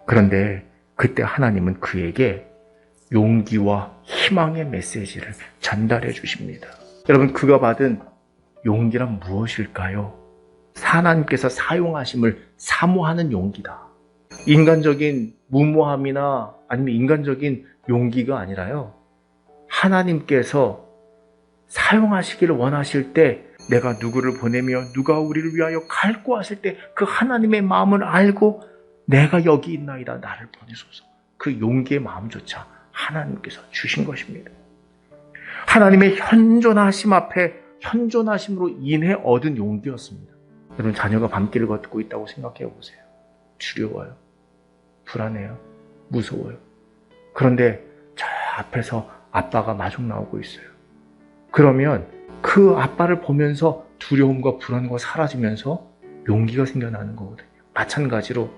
그런데 그때 하나님은 그에게 용기와 희망의 메시지를 전달해 주십니다. 여러분, 그가 받은 용기란 무엇일까요? 하나님께서 사용하심을 사모하는 용기다. 인간적인 무모함이나 아니면 인간적인 용기가 아니라요, 하나님께서 사용하시기를 원하실 때, 내가 누구를 보내며 누가 우리를 위하여 갈고 하실 때 그 하나님의 마음을 알고 내가 여기 있나이다, 나를 보내소서, 그 용기의 마음조차 하나님께서 주신 것입니다. 하나님의 현존하심 앞에 현존하심으로 인해 얻은 용기였습니다. 여러분, 자녀가 밤길을 걷고 있다고 생각해 보세요. 두려워요. 불안해요. 무서워요. 그런데 저 앞에서 아빠가 마중 나오고 있어요. 그러면 그 아빠를 보면서 두려움과 불안과 사라지면서 용기가 생겨나는 거거든요. 마찬가지로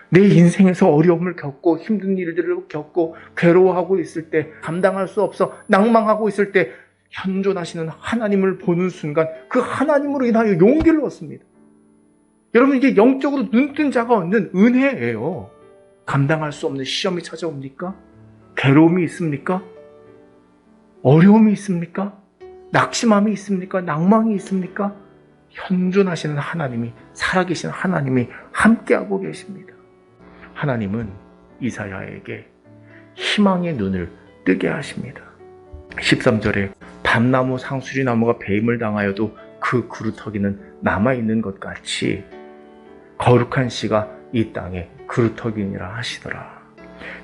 내 인생에서 어려움을 겪고 힘든 일들을 겪고 괴로워하고 있을 때, 감당할 수 없어 낭망하고 있을 때 현존하시는 하나님을 보는 순간 그 하나님으로 인하여 용기를 얻습니다. 여러분, 이게 영적으로 눈뜬 자가 얻는 은혜예요. 감당할 수 없는 시험이 찾아옵니까? 괴로움이 있습니까? 어려움이 있습니까? 낙심함이 있습니까? 낭망이 있습니까? 현존하시는 하나님이, 살아계신 하나님이 함께하고 계십니다. 하나님은 이사야에게 희망의 눈을 뜨게 하십니다. 13절에 밤나무 상수리나무가 배임을 당하여도 그 그루터기는 남아있는 것 같이 거룩한 씨가 이 땅에 그루터기니라 하시더라.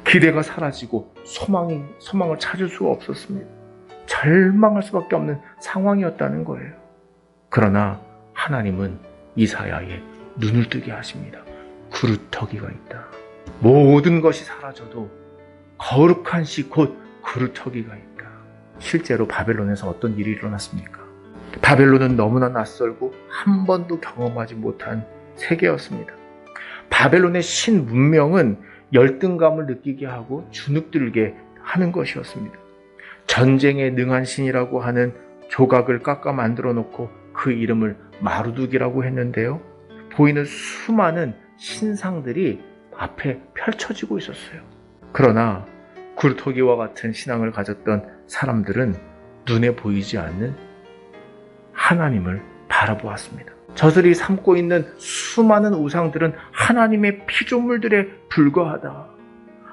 기대가 사라지고 소망을 찾을 수가 없었습니다. 절망할 수밖에 없는 상황이었다는 거예요. 그러나 하나님은 이사야의 눈을 뜨게 하십니다. 그루터기가 있다. 모든 것이 사라져도 거룩한 씨 곧 그루터기가 있다. 실제로 바벨론에서 어떤 일이 일어났습니까? 바벨론은 너무나 낯설고 한 번도 경험하지 못한 세계였습니다. 바벨론의 신 문명은 열등감을 느끼게 하고 주눅들게 하는 것이었습니다. 전쟁에 능한 신이라고 하는 조각을 깎아 만들어 놓고 그 이름을 마루둑이라고 했는데요, 보이는 수많은 신상들이 앞에 펼쳐지고 있었어요. 그러나 그루터기와 같은 신앙을 가졌던 사람들은 눈에 보이지 않는 하나님을 바라보았습니다. 저들이 삼고 있는 수많은 우상들은 하나님의 피조물들에 불과하다.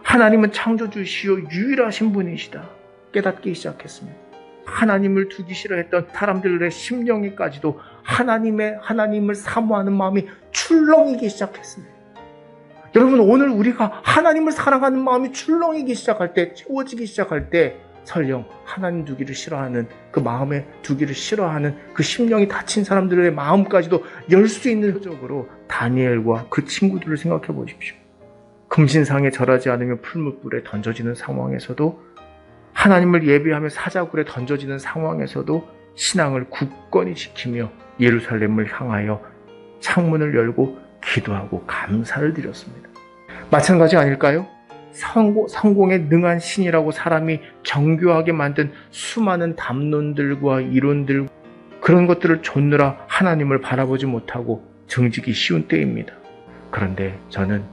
하나님은 창조주시요 유일하신 분이시다. 깨닫기 시작했습니다. 하나님을 두기 싫어했던 사람들의 심령에까지도 하나님을 사모하는 마음이 출렁이기 시작했습니다. 여러분, 오늘 우리가 하나님을 사랑하는 마음이 출렁이기 시작할 때, 채워지기 시작할 때, 설령 하나님 두기를 싫어하는, 그 마음에 두기를 싫어하는 그 심령이 닫힌 사람들의 마음까지도 열 수 있는 표적으로 다니엘과 그 친구들을 생각해 보십시오. 금신상에 절하지 않으면 풀무불에 던져지는 상황에서도, 하나님을 예배하며 사자굴에 던져지는 상황에서도 신앙을 굳건히 지키며 예루살렘을 향하여 창문을 열고 기도하고 감사를 드렸습니다. 마찬가지 아닐까요? 성공에 능한 신이라고 사람이 정교하게 만든 수많은 담론들과 이론들, 그런 것들을 좇느라 하나님을 바라보지 못하고 정직이 쉬운 때입니다. 그런데 저는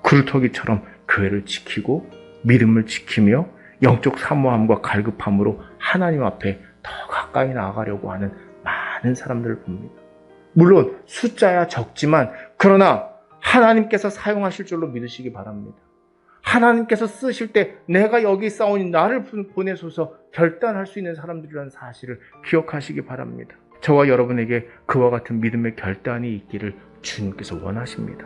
그루터기처럼 교회를 지키고 믿음을 지키며 영적 사모함과 갈급함으로 하나님 앞에 더 가까이 나아가려고 하는 많은 사람들을 봅니다. 물론 숫자야 적지만, 그러나 하나님께서 사용하실 줄로 믿으시기 바랍니다. 하나님께서 쓰실 때 내가 여기 있사오니 나를 보내소서 결단할 수 있는 사람들이라는 사실을 기억하시기 바랍니다. 저와 여러분에게 그와 같은 믿음의 결단이 있기를 주님께서 원하십니다.